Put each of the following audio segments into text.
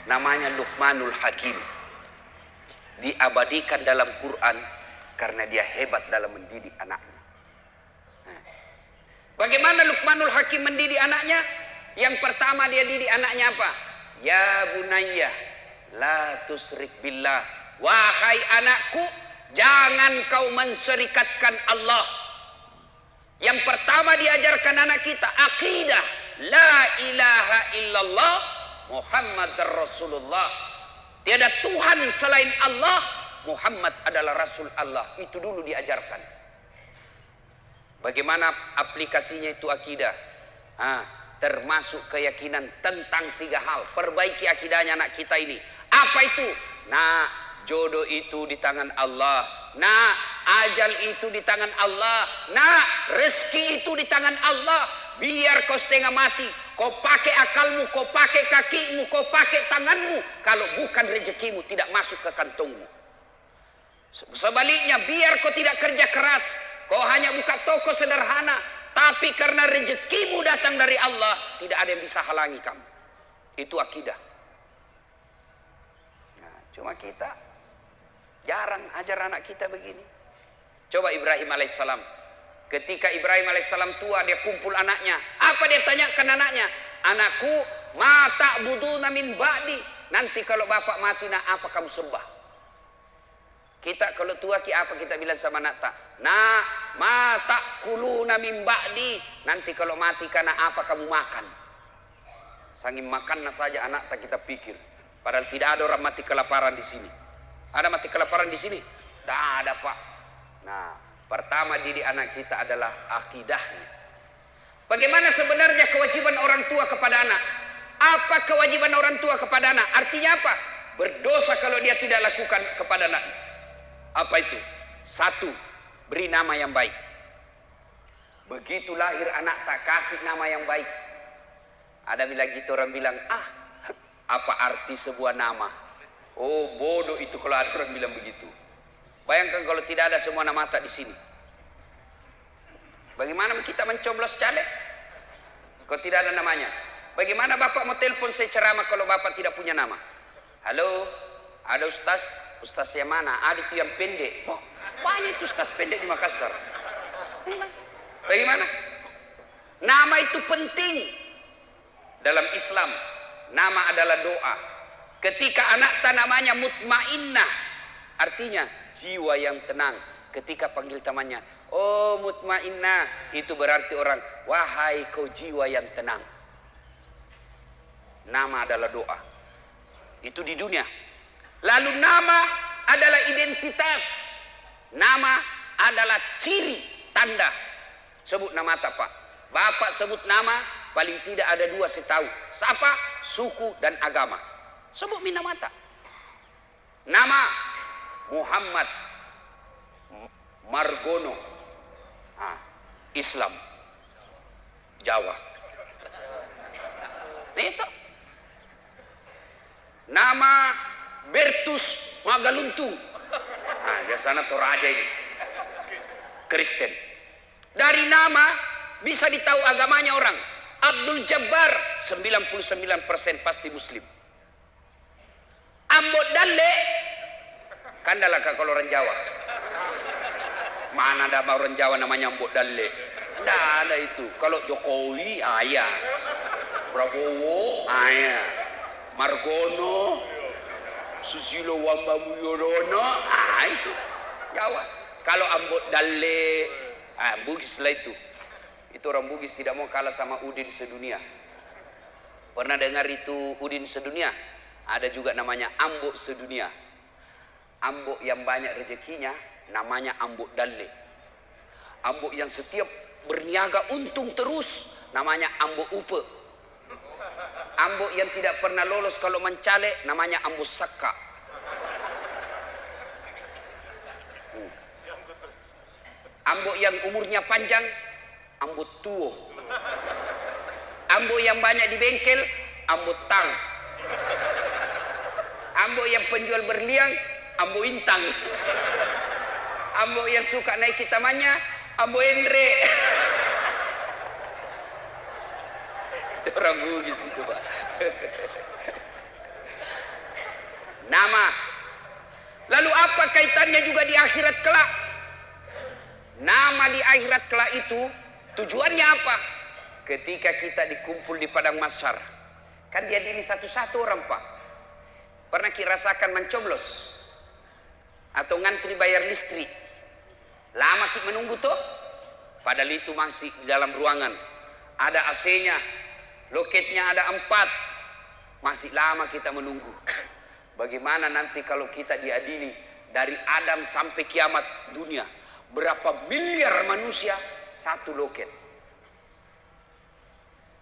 namanya Luqmanul Hakim. Diabadikan dalam Quran karena dia hebat dalam mendidik anaknya. Bagaimana Luqmanul Hakim mendidik anaknya? Yang pertama dia didik anaknya apa? Ya bunayya la tusrik billah. Wahai anakku, jangan kau menserikatkan Allah. Yang pertama diajarkan anak kita akidah la ilaha illallah Muhammad Rasulullah. Tiada Tuhan selain Allah, Muhammad adalah Rasul Allah. Itu dulu diajarkan. Bagaimana aplikasinya itu akidah? Termasuk keyakinan tentang 3 hal. Perbaiki akidahnya anak kita ini. Apa itu? Nah, jodoh itu di tangan Allah. Nah, ajal itu di tangan Allah. Nah, rezeki itu di tangan Allah. Biar kau setengah mati, kau pakai akalmu, kau pakai kakimu, kau pakai tanganmu. Kalau bukan rezekimu tidak masuk ke kantongmu. Sebaliknya, biar kau tidak kerja keras, kau hanya buka toko sederhana, tapi karena rezekimu datang dari Allah, tidak ada yang bisa halangi kamu. Itu akidah. Nah, cuma kita jarang ajar anak kita begini. Coba Ibrahim alaihissalam. Ketika Ibrahim alaihissalam tua, dia kumpul anaknya. Apa dia tanyakan anaknya? Anakku, ma ta'buduna min ba'di. Nanti kalau bapak mati, nak apa kamu sembah? Kita kalau tua apa kita bilang sama anak tak? Nak, ma ta'kuluna min ba'di. Nanti kalau mati karena apa kamu makan? Saking makannya saja anak tak kita pikir. Padahal tidak ada orang mati kelaparan di sini. Ada mati kelaparan di sini? Tidak ada, Pak. Nah, pertama didik anak kita adalah akidahnya. Bagaimana sebenarnya kewajiban orang tua kepada anak? Apa kewajiban orang tua kepada anak? Artinya apa? Berdosa kalau dia tidak lakukan kepada anak. Apa itu? 1, beri nama yang baik. Begitu lahir anak tak kasih nama yang baik. Ada bilang gitu, orang bilang, apa arti sebuah nama? Oh, bodoh itu kalau ada orang bilang begitu. Bayangkan kalau tidak ada semua nama tak di sini. Bagaimana kita mencoblos caleg? Kalau tidak ada namanya. Bagaimana bapak mau telepon saya ceramah kalau bapak tidak punya nama? Halo, ada ustaz? Ustaz yang mana? Ada itu yang pendek. Oh, banyak itu ustaz pendek di Makassar. Bagaimana? Nama itu penting. Dalam Islam, nama adalah doa. Ketika anak tak namanya mutmainnah, artinya jiwa yang tenang. Ketika panggil temannya, oh mutmainnah, itu berarti orang, wahai kau jiwa yang tenang. Nama adalah doa. Itu di dunia. Lalu nama adalah identitas. Nama adalah ciri, tanda. Sebut nama tak, Pak? Bapak sebut nama, paling tidak ada 2 saya tahu. Siapa? Suku dan agama. Sebut nama tak? Nama Muhammad Margono, Islam, Jawa. Itu. Nama Bertus Magaluntung. Dia sana Toraja ini. Kristen. Dari nama bisa ditahu agamanya orang. Abdul Jabbar 99% pasti Muslim. Ambot Dalle, kandalaka kalau orang Jawa. Mana ada orang Jawa namanya Ambot Dalle? Tidak ada itu. Kalau Jokowi ayah, Prabowo ayah, Margono, Susilo Wambamuyorono, itu Jawa. Kalau Ambot Dalle, Bugis lah itu. Itu orang Bugis tidak mau kalah sama Udin sedunia. Pernah dengar itu Udin sedunia? Ada juga namanya Ambok sedunia. Ambok yang banyak rezekinya namanya Ambok Dalle. Ambok yang setiap berniaga untung terus namanya Ambok Upe. Ambok yang tidak pernah lolos kalau mencalek namanya Ambok Saka. Ambok yang umurnya panjang Ambok Tuo. Ambok yang banyak di bengkel Ambok Tang. Ambok yang penjual berliang Ambok Intang. Ambok yang suka naik tamannya Ambok Endre. Itu orang Bugis itu, Pak. Nama. Lalu apa kaitannya juga di akhirat kelak? Nama di akhirat kelak itu tujuannya apa? Ketika kita dikumpul di padang mahsyar, kan diadili satu-satu orang, Pak. Pernah rasakan mencoblos atau ngantri bayar listrik? Lama kita menunggu tuh. Padahal itu masih di dalam ruangan. Ada AC-nya, loketnya ada 4. Masih lama kita menunggu. Bagaimana nanti kalau kita diadili dari Adam sampai kiamat dunia? Berapa miliar manusia satu loket?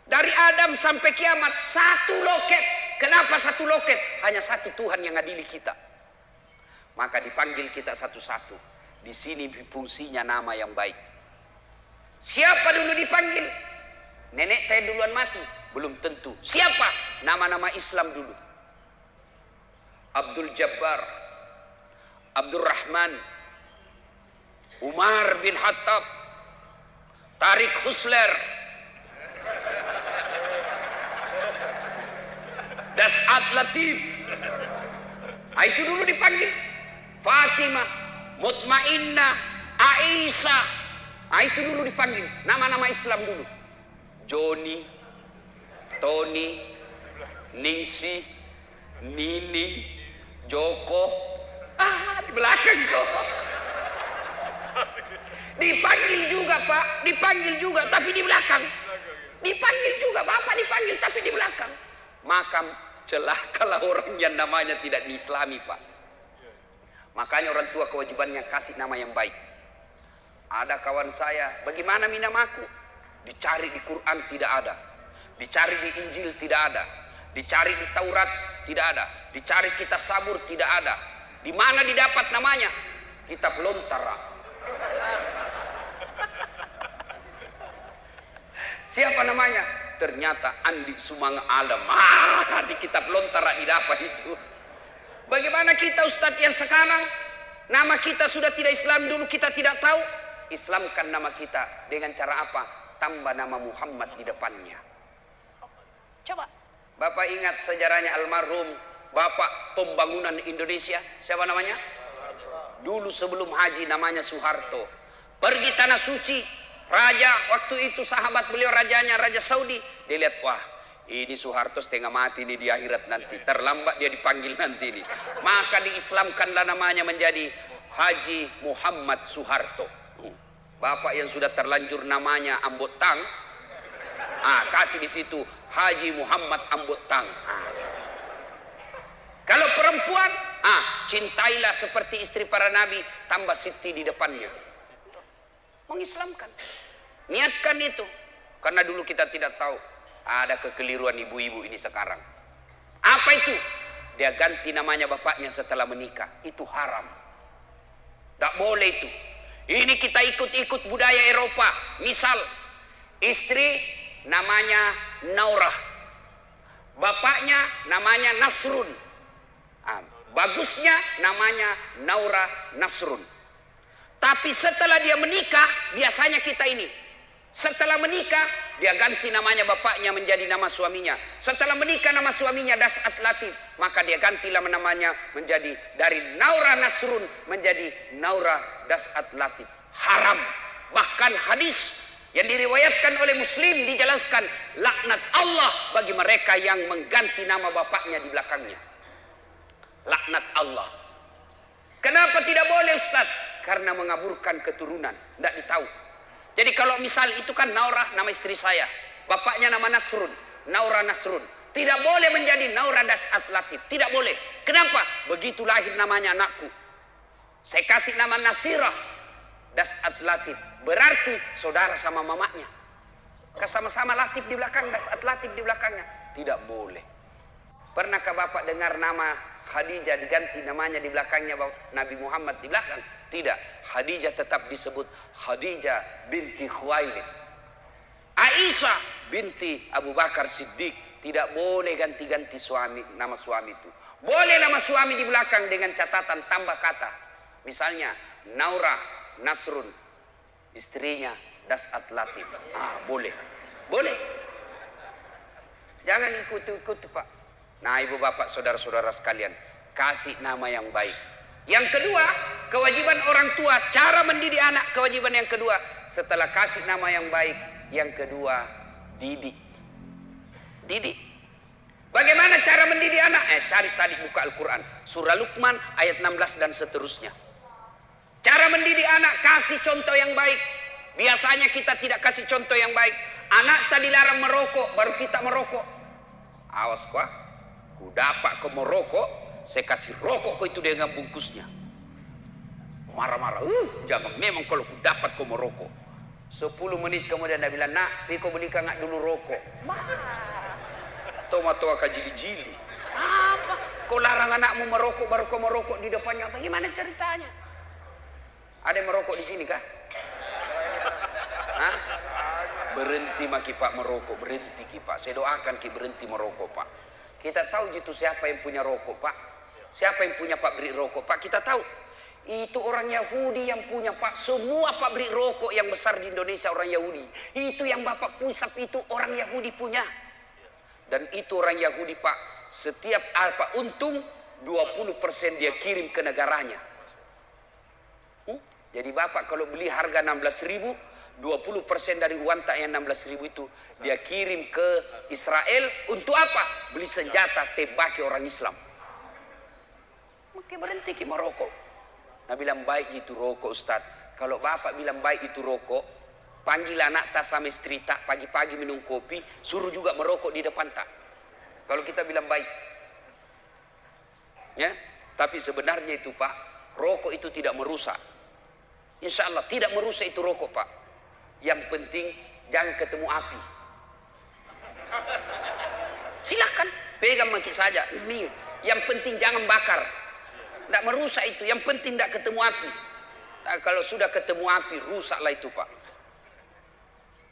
Dari Adam sampai kiamat satu loket. Kenapa satu loket? Hanya satu Tuhan yang adili kita. Maka dipanggil kita satu-satu. Di sini fungsinya nama yang baik. Siapa dulu dipanggil? Nenek saya duluan mati? Belum tentu. Siapa? Nama-nama Islam dulu. Abdul Jabbar, Abdul Rahman, Umar bin Khattab, Tariq Husler, Das'at Latif. Itu dulu dipanggil. Fatimah, Mutmainnah, Aisyah. Itu dulu dipanggil. Nama-nama Islam dulu. Joni, Tony, Ningsi, Nini, Joko. Di belakang kok. Dipanggil juga, Pak. Dipanggil juga, tapi di belakang. Dipanggil juga, Bapak dipanggil, tapi di belakang. Maka celakalah orang yang namanya tidak diislami, Pak. Makanya orang tua kewajibannya kasih nama yang baik. Ada kawan saya, bagaimana namaku? Dicari di Quran tidak ada. Dicari di Injil tidak ada. Dicari di Taurat tidak ada. Dicari kitab Sabur tidak ada. Di mana didapat namanya? Kitab Lontara. Siapa namanya? Ternyata Andi Sumang Alam. Di kitab Lontara didapat itu. Bagaimana kita Ustadz yang sekarang? Nama kita sudah tidak Islam, dulu kita tidak tahu. Islamkan nama kita dengan cara apa? Tambah nama Muhammad di depannya. Coba. Bapak ingat sejarahnya almarhum Bapak Pembangunan Indonesia. Siapa namanya? Dulu sebelum haji namanya Soeharto. Pergi tanah suci. Raja waktu itu sahabat beliau rajanya Raja Saudi. Dia lihat, wah ini Soeharto setengah mati nih di akhirat nanti. Terlambat dia dipanggil nanti nih. Maka diislamkanlah namanya menjadi Haji Muhammad Soeharto. Bapak yang sudah terlanjur namanya Ambotang, kasih di situ Haji Muhammad Ambotang. Kalau perempuan, cintailah seperti istri para nabi, tambah Siti di depannya. Mengislamkan. Niatkan itu. Karena dulu kita tidak tahu ada kekeliruan ibu-ibu ini sekarang. Apa itu? Dia ganti namanya bapaknya setelah menikah. Itu haram. Tak boleh itu. Ini kita ikut-ikut budaya Eropa. Misal, istri namanya Naurah. Bapaknya namanya Nasrun. Bagusnya namanya Naura Nasrun. Tapi setelah dia menikah, biasanya kita ini. Setelah menikah, dia ganti namanya bapaknya menjadi nama suaminya. Setelah menikah nama suaminya Das'at Latif. Maka dia gantilah namanya menjadi dari Naura Nasrun menjadi Naura Das'at Latif. Haram. Bahkan hadis yang diriwayatkan oleh Muslim dijelaskan, laknat Allah bagi mereka yang mengganti nama bapaknya di belakangnya. Laknat Allah. Kenapa tidak boleh Ustaz? Karena mengaburkan keturunan. Tidak ditahu. Jadi kalau misal itu kan Naurah nama istri saya, bapaknya nama Nasrun, Naura Nasrun. Tidak boleh menjadi Naura Das'at Latif. Tidak boleh. Kenapa? Begitu lahir namanya anakku. Saya kasih nama Nasirah Das'at Latif. Berarti saudara sama mamanya. Sama-sama Latif di belakang, Das'at Latif di belakangnya. Tidak boleh. Pernahkah Bapak dengar nama Khadijah diganti namanya di belakangnya Nabi Muhammad di belakang? Tidak. Khadijah tetap disebut Khadijah binti Khuwailid. Aisyah binti Abu Bakar Siddiq. Tidak boleh ganti-ganti suami, nama suami itu. Boleh nama suami di belakang dengan catatan tambah kata. Misalnya Naura Nasrun, istrinya Das'at Latif. Boleh. Boleh. Jangan ikut-ikut Pak. Nah ibu bapak saudara-saudara sekalian, kasih nama yang baik. Yang kedua, kewajiban orang tua, cara mendidik anak, kewajiban yang kedua. Setelah kasih nama yang baik, yang kedua, didik. Didik. Bagaimana cara mendidik anak? Cari tadi buka Al-Quran. Surah Luqman ayat 16 dan seterusnya. Cara mendidik anak, kasih contoh yang baik. Biasanya kita tidak kasih contoh yang baik. Anak tadi larang merokok, baru kita merokok. Awas kau, ku dapat kau merokok, saya kasih rokok kau itu dengan bungkusnya. Marah-marah, jangan, memang kalau ku dapat kau merokok. 10 menit kemudian dia bilang, nak, kau belikan ngak dulu rokok. Tomat-tomat kajili-jili. Apa? Kau larang anakmu merokok, baru kau merokok di depannya. Bagaimana ceritanya? Ada yang merokok di sini kah? Hah? Berhenti maki Pak merokok, berhenti ki Pak. Saya doakan ki berhenti merokok Pak. Kita tahu gitu siapa yang punya rokok Pak. Siapa yang punya pabrik rokok Pak, kita tahu. Itu orang Yahudi yang punya Pak. Semua pabrik rokok yang besar di Indonesia orang Yahudi. Itu yang Bapak pusap itu orang Yahudi punya. Dan itu orang Yahudi Pak, setiap apa untung 20% dia kirim ke negaranya. Jadi Bapak kalau beli harga 16.000, 20% dari uang tak yang 16.000 itu dia kirim ke Israel untuk apa? Beli senjata tembaki orang Islam. Maka berhenti kita merokok. Nah bilang baik itu rokok Ustaz. Kalau Bapak bilang baik itu rokok, panggil anak tak sama istri tak, pagi-pagi minum kopi, suruh juga merokok di depan tak. Kalau kita bilang baik. Ya, tapi sebenarnya itu Pak, rokok itu tidak merusak. Insya Allah tidak merusak itu rokok Pak. Yang penting jangan ketemu api. Silakan, pegang maki saja. Ini yang penting jangan bakar. Tidak merusak itu, yang penting tidak ketemu api. Nah, kalau sudah ketemu api, rusaklah itu Pak.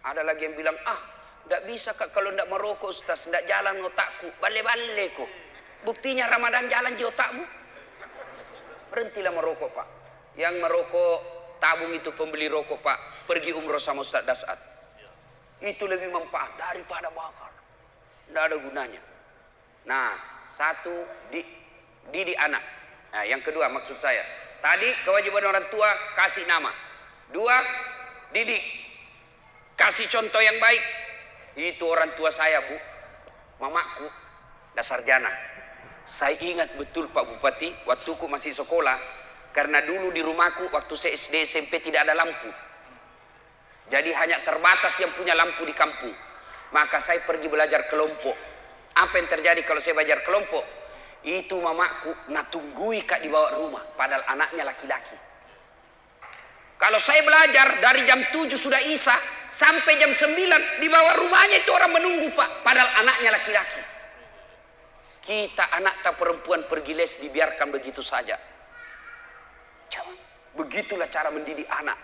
Ada lagi yang bilang, tidak bisa Kak kalau tidak merokok Ustaz, tidak jalan otakku, bale-bale kok. Buktinya Ramadan jalan di otakmu. Berhentilah merokok Pak. Yang merokok tabung itu pembeli rokok Pak, pergi umroh sama Ustaz Dasat. Itu lebih manfaat daripada bakar. Tidak ada gunanya. Nah, satu didik anak. Nah, yang kedua maksud saya, tadi kewajiban orang tua kasih nama. 2, didik. Kasih contoh yang baik. Itu orang tua saya Bu, mamaku, dasar sarjana. Saya ingat betul Pak Bupati, waktuku masih sekolah. Karena dulu di rumahku waktu saya SD SMP tidak ada lampu. Jadi hanya terbatas yang punya lampu di kampung. Maka saya pergi belajar kelompok. Apa yang terjadi kalau saya belajar kelompok? Itu mamaku natunggui Kak di bawah rumah. Padahal anaknya laki-laki. Kalau saya belajar dari jam 7 sudah isya sampai jam 9 di bawah rumahnya itu orang menunggu Pak. Padahal anaknya laki-laki. Kita anak tak perempuan pergi les dibiarkan begitu saja. Begitulah cara mendidik anak.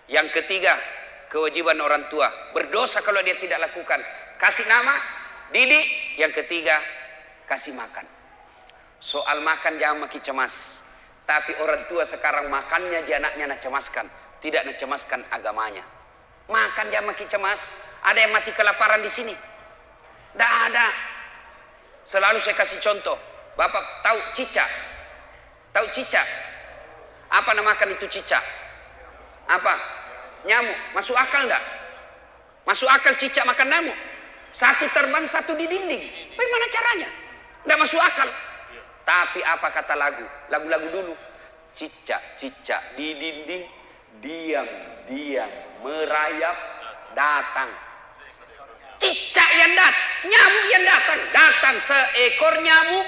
Yang ketiga, kewajiban orang tua. Berdosa kalau dia tidak lakukan. Kasih nama, didik. Yang ketiga, kasih makan. Soal makan jangan makin cemas. Tapi orang tua sekarang makannya dia anaknya nak cemaskan. Tidak nak cemaskan agamanya. Makan jangan makin cemas. Ada yang mati kelaparan di sini? Tidak ada. Selalu saya kasih contoh. Bapak tahu cicak? Tahu cicak? Apa namakan itu cicak? Apa? Nyamuk. Masuk akal enggak? Masuk akal cicak makan nyamuk? Satu terbang, satu di dinding. Bagaimana caranya? Enggak masuk akal. Tapi apa kata lagu? Lagu-lagu dulu. Cicak-cicak di dinding, diam-diam merayap datang. Cicak yang datang, nyamuk yang datang. Datang seekor nyamuk.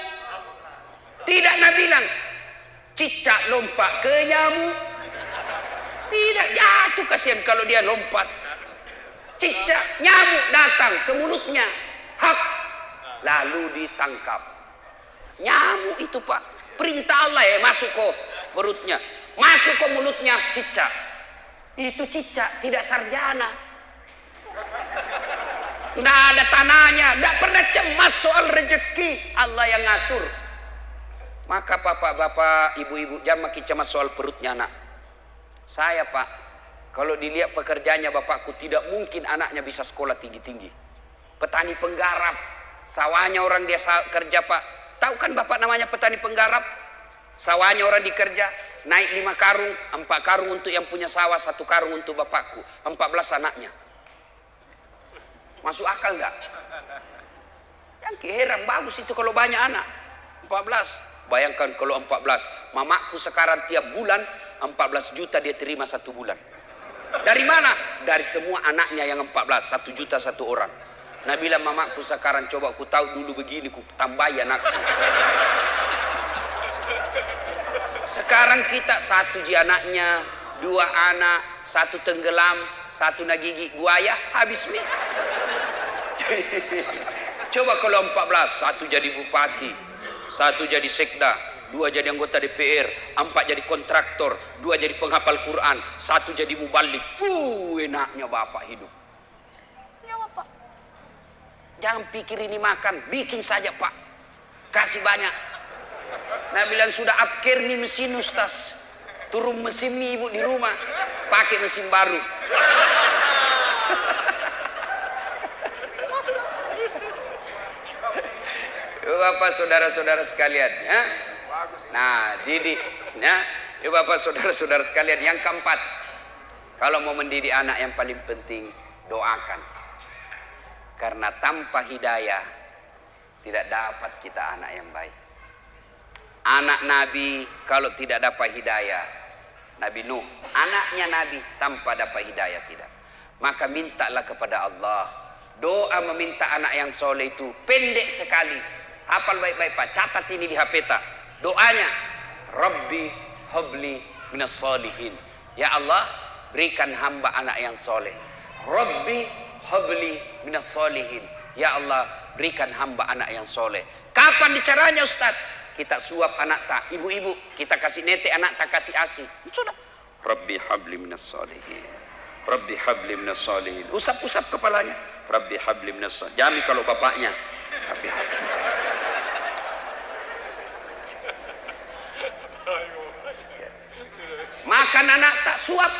Tidak nak bilang cicak lompat ke nyamuk. Tidak, jatuh kasihan kalau dia lompat. Cicak, nyamuk datang ke mulutnya. Hap, lalu ditangkap. Nyamuk itu Pak, perintah Allah ya masuk ke perutnya. Masuk ke mulutnya cicak. Itu cicak, tidak sarjana. Tidak ada tanahnya, tidak pernah cemas soal rezeki. Allah yang ngatur. Maka bapak-bapak, ibu-ibu jangan makin cemas soal perutnya anak. Saya Pak, kalau dilihat pekerjaannya bapakku tidak mungkin anaknya bisa sekolah tinggi-tinggi. Petani penggarap, sawahnya orang dia kerja Pak. Tahu kan bapak namanya petani penggarap? Sawahnya orang dikerja, naik 5 karung, 4 karung untuk yang punya sawah, 1 karung untuk bapakku, 14 anaknya. Masuk akal enggak? Yang heran, bagus itu kalau banyak anak. 14. Bayangkan kalau 14, mamaku sekarang tiap bulan 14 juta dia terima 1 bulan. Dari mana? Dari semua anaknya yang 14, 1 juta 1 orang. Nah bilang mamaku sekarang, coba ku tahu dulu begini, ku tambahi anakku. Sekarang kita 1 ji anaknya, 2 anak, 1 tenggelam, 1 nagigi buaya, habis nih. Coba kalau 14, 1 jadi bupati, 1 jadi sekda, 2 jadi anggota DPR, 4 jadi kontraktor, 2 jadi penghafal Quran, 1 jadi mubalik. Enaknya bapak hidup. Ya bapak. Jangan pikir ini makan, bikin saja pak. Kasih banyak. Nah bilang sudah upgrade nih mesin Ustaz. Turun mesin nih ibu di rumah, pakai mesin baru. Bapak saudara-saudara sekalian, ya. Nah, didik, ya. Bapak saudara-saudara sekalian, yang keempat, kalau mau mendidik anak yang paling penting, doakan. Karena tanpa hidayah tidak dapat kita anak yang baik. Anak Nabi kalau tidak dapat hidayah, Nabi Nuh, anaknya Nabi tanpa dapat hidayah tidak. Maka mintalah kepada Allah. Doa meminta anak yang soleh itu pendek sekali. Hafal baik-baik pak, catat ini di HP tak. Doanya, Rabbi habli minas solihin. Ya Allah, berikan hamba anak yang soleh. Rabbi habli minas solihin. Ya Allah, berikan hamba anak yang soleh. Kapan caranya Ustaz? Kita suap anak tak, ibu-ibu kita kasih nete anak tak, kasih asi. Sudah. Rabbi habli minas solihin. Rabbi habli minas solihin. Usap-usap kepalanya. Rabbi habli minas solihin. Jamin kalau bapaknya. Rabbi habli minas solihin. Makan anak tak, suap.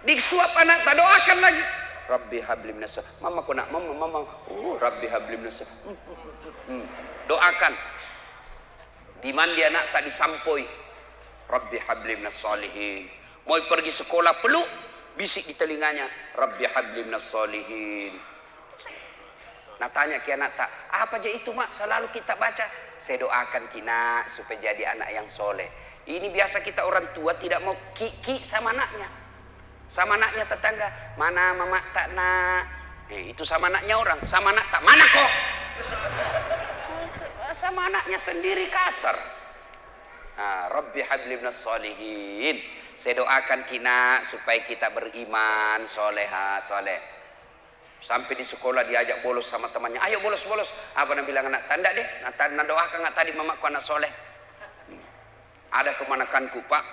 Disuap anak tak, doakan lagi. Rabbi habli minas solihin. Mama kau nak, mama. Rabbi habli minas solihin. Doakan. Di mandi anak tak disampoi. Rabbi habli minas solihin. Mau pergi sekolah peluk, bisik di telinganya. Rabbi habli minas solihin. Nah tanya ke anak tak, apa aja itu mak selalu kita baca? Saya doakan kina supaya jadi anak yang soleh. Ini biasa kita orang tua tidak mau ki sama anaknya. Sama anaknya tetangga, mana mama tak nak? Itu sama anaknya orang, sama anak tak, mana kok? Sama anaknya sendiri kasar. Rabbi habli minas solihin. Saya doakan kina supaya kita beriman, soleha, soleh. Sampai di sekolah diajak bolos sama temannya. Ayo bolos. Apa nak bilang anak? Tanda deh. Nak doakan nggak tadi mamaku anak soleh. Ada kemanakanku pak.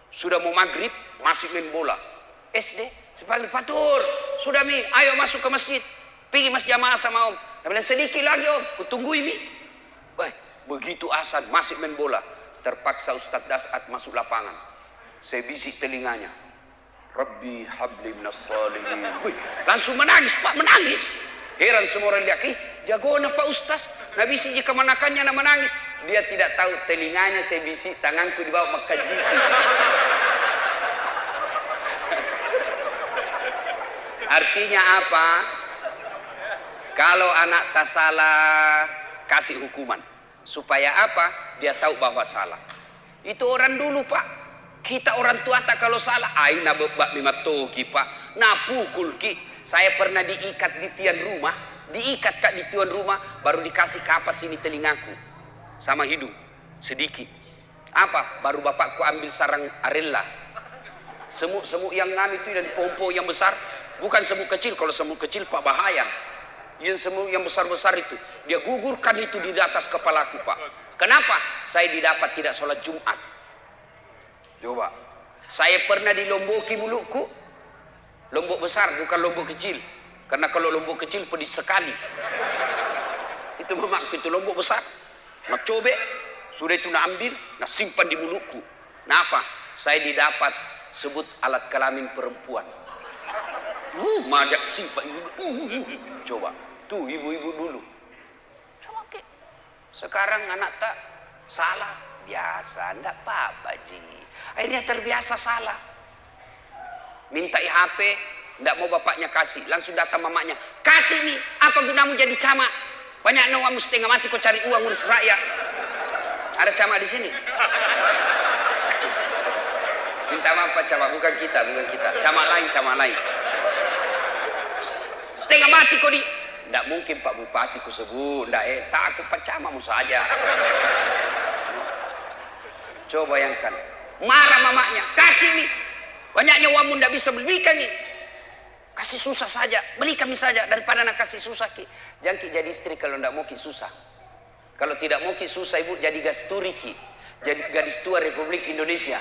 Sudah mau maghrib masih main bola. SD. Sepanggil Fatur. Sudah mi. Ayo masuk ke masjid. Pergi mas jamaah sama om. Dia bilang sedikit lagi om. Kutunggu ini. Begitu asan masih main bola. Terpaksa Ustadz Dasat masuk lapangan. Saya bisik telinganya. Rabbi habli minas solihin. Langsung menangis pak, menangis. Heran semua orang lihat, jagoan pak Ustaz. Nah bisik jika manakannya nak menangis. Dia tidak tahu telinganya saya bisik, tanganku di bawah makaji. Artinya apa? Kalau anak tak salah, kasih hukuman. Supaya apa? Dia tahu bahwa salah. Itu orang dulu pak. Kita orang tua tak kalau salah. Aina bebak lima toki pak. Nah pukul ki. Saya pernah diikat di tiang rumah. Diikat kak di tiang rumah. Baru dikasih kapas ini telingaku. Sama hidung. Sedikit. Apa? Baru bapakku ambil sarang arella. Semut-semut yang ngam itu dan pohon-pohon yang besar. Bukan semut kecil. Kalau semut kecil pak bahaya. Yang semut yang besar-besar itu. Dia gugurkan itu di atas kepalaku pak. Kenapa? Saya didapat tidak sholat Jumat. Coba. Saya pernah dilomboki mulutku. Lombok besar bukan lombok kecil. Karena kalau lombok kecil pedis sekali. Itu mamaku itu lombok besar. Nak cobek. Sudah itu nak ambil. Nak simpan di mulutku. Kenapa? Saya didapat sebut alat kelamin perempuan. Majak simpan. Coba. Tuh ibu-ibu dulu. Coba ke. Sekarang anak tak salah, biasa, enggak apa-apa ji. Akhirnya terbiasa salah. Minta HP, enggak mau bapaknya kasih, langsung datang mamanya, kasih nih, apa gunamu jadi camat? Banyak nawamu setengah mati kau cari uang ngurus rakyat. Ada camat di sini. Minta maaf Pak camat, bukan kita. Camat lain. Setengah mati kau di... Tidak mungkin Pak Bupati ku sebut, tak aku Pak camatmu saja. Coba bayangkan, marah mamanya, kasih nih, banyaknya uangmu tidak bisa belikan nih. Kasih susah saja, beli kami saja daripada nak kasih susah ki. Jangan ki jadi istri kalau tidak mau ki susah. Kalau tidak mau ki susah ibu jadi gasturi ki, jadi gadis tua Republik Indonesia.